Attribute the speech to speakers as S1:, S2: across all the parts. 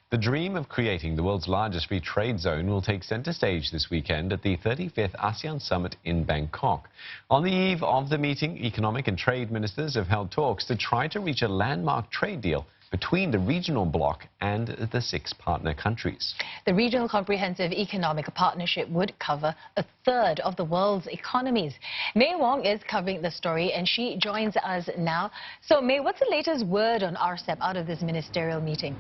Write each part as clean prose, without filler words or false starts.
S1: The dream of creating the world's largest free trade zone will take center stage this weekend at the 35th ASEAN Summit in Bangkok. On the eve of the meeting, economic and trade ministers have held talks to try to reach a landmark trade deal between the regional bloc and the 6 partner countries.
S2: The Regional Comprehensive Economic Partnership would cover a third of the world's economies. May Wong is covering the story and she joins us now. So May, what's the latest word on RCEP out of this ministerial meeting?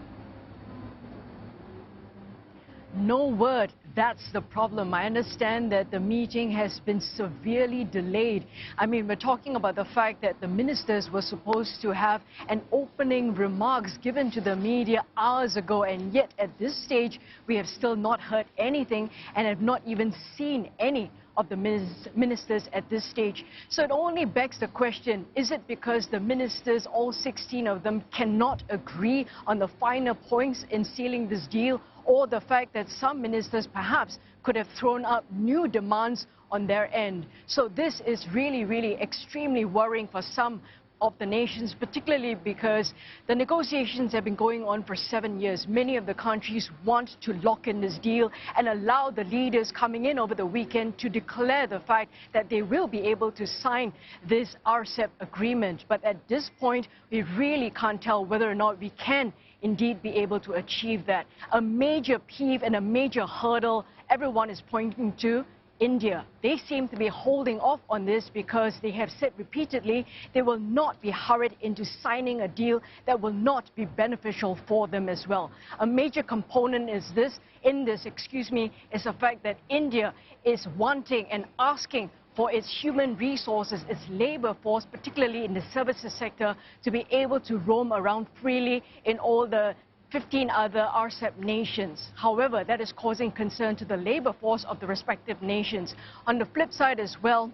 S3: No word. That's the problem. I understand that the meeting has been severely delayed. I mean, we're talking about the fact that the ministers were supposed to have an opening remarks given to the media hours ago, and yet at this stage, we have still not heard anything and have not even seen any of the ministers at this stage. So it only begs the question, is it because the ministers, all 16 of them, cannot agree on the finer points in sealing this deal, or the fact that some ministers perhaps could have thrown up new demands on their end? So this is really extremely worrying for some of the nations, particularly because the negotiations have been going on for 7 years. Many of the countries want to lock in this deal and allow the leaders coming in over the weekend to declare the fact that they will be able to sign this RCEP agreement. But at this point, we really can't tell whether or not we can indeed be able to achieve that. A major peeve and a major hurdle everyone is pointing to: India. They seem to be holding off on this because they have said repeatedly they will not be hurried into signing a deal that will not be beneficial for them as well. A major component is the fact that India is wanting and asking for its human resources, its labor force, particularly in the services sector, to be able to roam around freely in all the 15 other RCEP nations. However, that is causing concern to the labor force of the respective nations. On the flip side as well,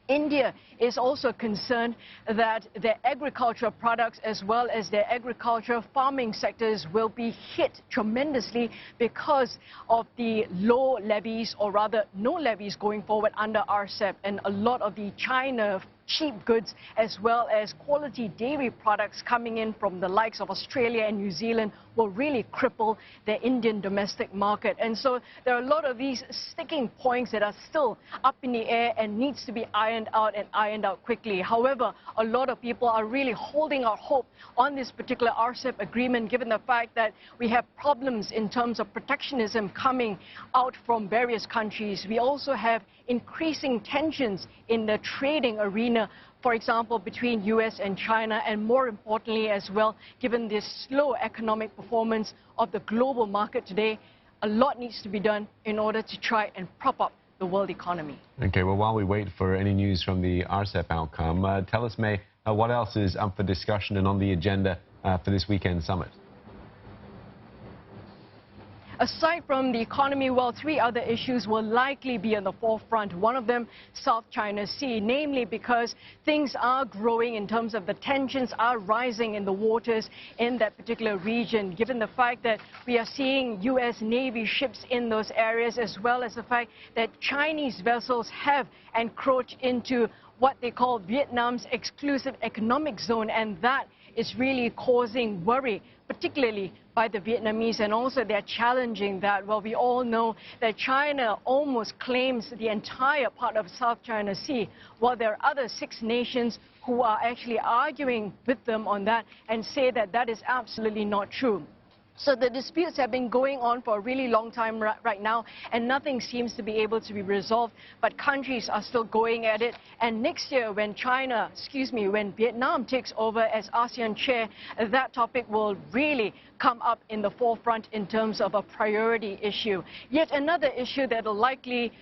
S3: India is also concerned that their agricultural products as well as their agricultural farming sectors will be hit tremendously because of the low levies, or rather no levies going forward under RCEP, and a lot of the China cheap goods as well as quality dairy products coming in from the likes of Australia and New Zealand will really cripple the Indian domestic market. And so there are a lot of these sticking points that are still up in the air and needs to be ironed out and ironed out quickly. However, a lot of people are really holding out hope on this particular RCEP agreement, given the fact that we have problems in terms of protectionism coming out from various countries. We also have increasing tensions in the trading arena, for example, between US and China, and more importantly as well, given this slow economic performance of the global market today, a lot needs to be done in order to try and prop up the world economy.
S1: Okay, well, while we wait for any news from the RCEP outcome, tell us, May, what else is up for discussion and on the agenda for this weekend summit?
S3: Aside from the economy, well, 3 other issues will likely be on the forefront. One of them, South China Sea, namely because things are growing in terms of the tensions are rising in the waters in that particular region, given the fact that we are seeing US Navy ships in those areas, as well as the fact that Chinese vessels have encroached into what they call Vietnam's exclusive economic zone, and that is really causing worry, particularly by the Vietnamese, and also they're challenging that. Well, we all know that China almost claims the entire part of South China Sea, while there are other 6 nations who are actually arguing with them on that and say that that is absolutely not true. So the disputes have been going on for a really long time right now, and nothing seems to be able to be resolved, but countries are still going at it. And next year, when when Vietnam takes over as ASEAN chair, that topic will really come up in the forefront in terms of a priority issue. Yet another issue that will likely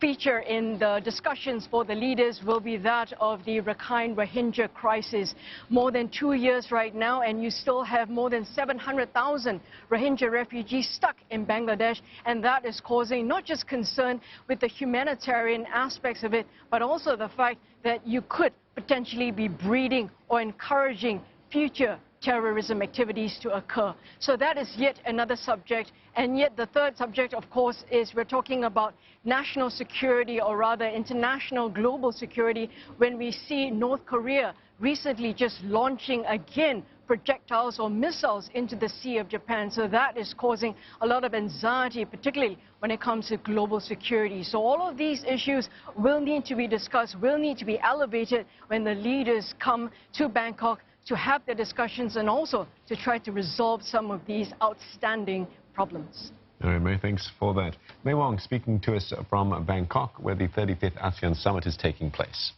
S3: feature in the discussions for the leaders will be that of the Rakhine Rohingya crisis. More than 2 years right now, and you still have more than 700,000 Rohingya refugees stuck in Bangladesh, and that is causing not just concern with the humanitarian aspects of it, but also the fact that you could potentially be breeding or encouraging future terrorism activities to occur. So that is yet another subject. And yet the third subject, of course, is we're talking about national security, or rather international global security, when we see North Korea recently just launching again projectiles or missiles into the Sea of Japan. So that is causing a lot of anxiety, particularly when it comes to global security. So all of these issues will need to be discussed, will need to be elevated when the leaders come to Bangkok to have their discussions and also to try to resolve some of these outstanding problems.
S1: All right, May, thanks for that. May Wong speaking to us from Bangkok, where the 35th ASEAN Summit is taking place.